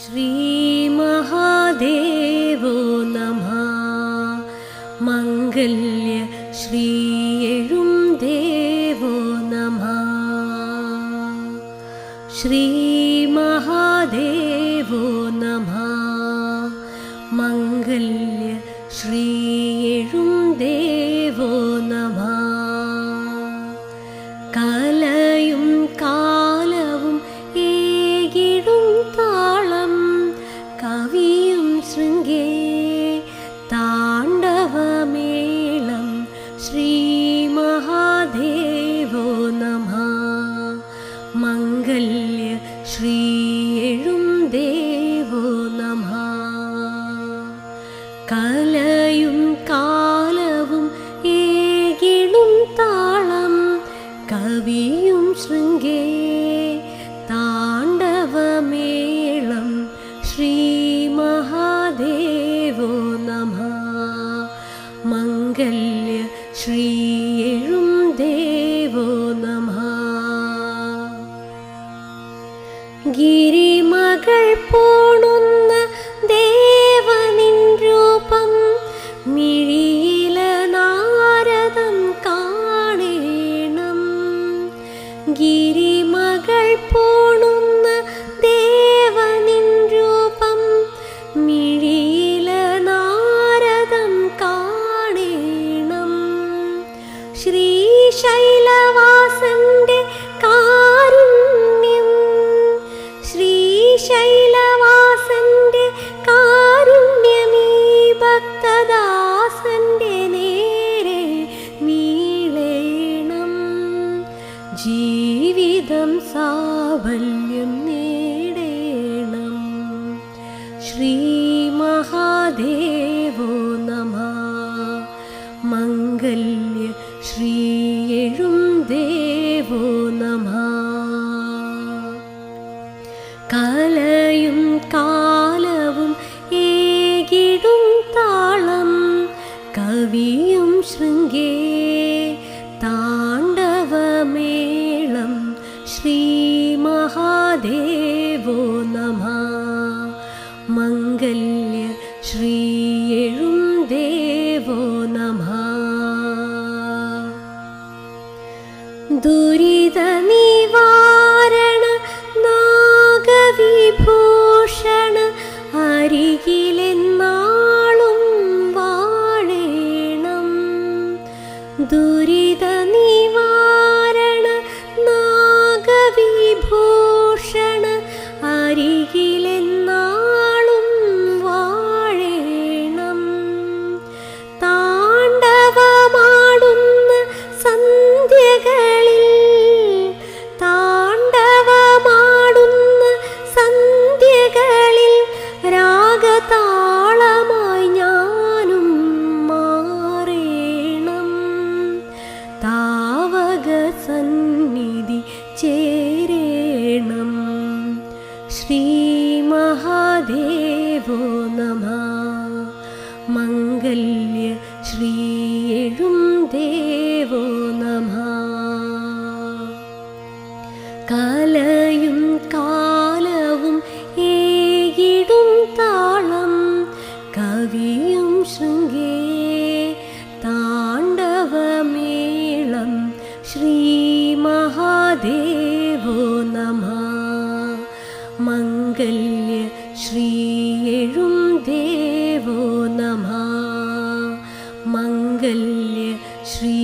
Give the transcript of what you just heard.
ശ്രീമഹാദേവോ നമഃ. മംഗല്യ ശ്രീയെഴും ദേവോ നമഃ. ശ്രീമഹാദേവോ നമഃ. മംഗല്യ ശ്രീയെഴും ദേവോ നമഃ. കലയും കാലവും ഏകിടും താളം കവിയും ശൃംഗേ താണ്ഡവമേളം ശ്രീമഹാദേവോ നമഃ. മംഗല്യ ശ്രീയെഴും ദേവോ നമഃ. കലയും കാലവും ഏകിടും താളം കവിയും ശൃംഗേ താണ്ഡവമേളം ശ്രീമഹാദേവോ നമഃ. മംഗല്യ ശ്രീയെഴും ദേവോ നമഃ. ഗിരിമകൾ പോണുന്ന ദേവനിൻ രൂപം മിഴിയില നാരദം കാണേണം. ഗിരിമകൾ പോണുന്ന ദേവനിൻ രൂപം മിഴിയില നാരദം കാണേണം. ശ്രീശൈലവാസന്റെ കാരുണ്യം ശ്രീശൈലവാസന്റെ കാരുണ്യമീ ഭക്തദാസന്റെ നേരെ നീളേണം. ജീവിതം സാഫല്യം നേടേണം. ശ്രീമഹാദേവോ നമഃ. മംഗല്യ ശ്രീയെഴും ദേവോ നമഃ. കലയും കാലവും ഏകിടും താളം കവിയും ശൃംഗേ താണ്ഡവമേളം ശ്രീമഹാദേവോ നമഃ. മംഗല്യ ശ്രീയെഴും ദേവോ നമഃ. ദുരിത നിവാരണ നാഗവിഭൂഷണ അരികിലെന്നാളും വാഴേണം. ദുരിത നിവാരണ നാഗവിഭൂഷണ അരികിലെന്നാളും വാഴേണം. താണ്ഡവമാടുന്ന സന്ധ്യകളിൽ താണ്ഡവമാടുന്ന സന്ധ്യകളിൽ രാഗതാളമായി ഞാനും മാറേണം. താവക സന്നിധി ചേരേണം. ശ്രീമഹാദേവോ നമഃ. മംഗല്യ ശ്രീയെഴും ദേവോ നമഃ. കലയും കാലവും ഏകിടും താളം കവിയും ശൃംഗേ താണ്ഡവമേളം ശ്രീമഹാദേവോ നമഃ. മംഗല്യ ശ്രീയെഴും ദേവോ നമഃ. മംഗല്യ ശ്രീ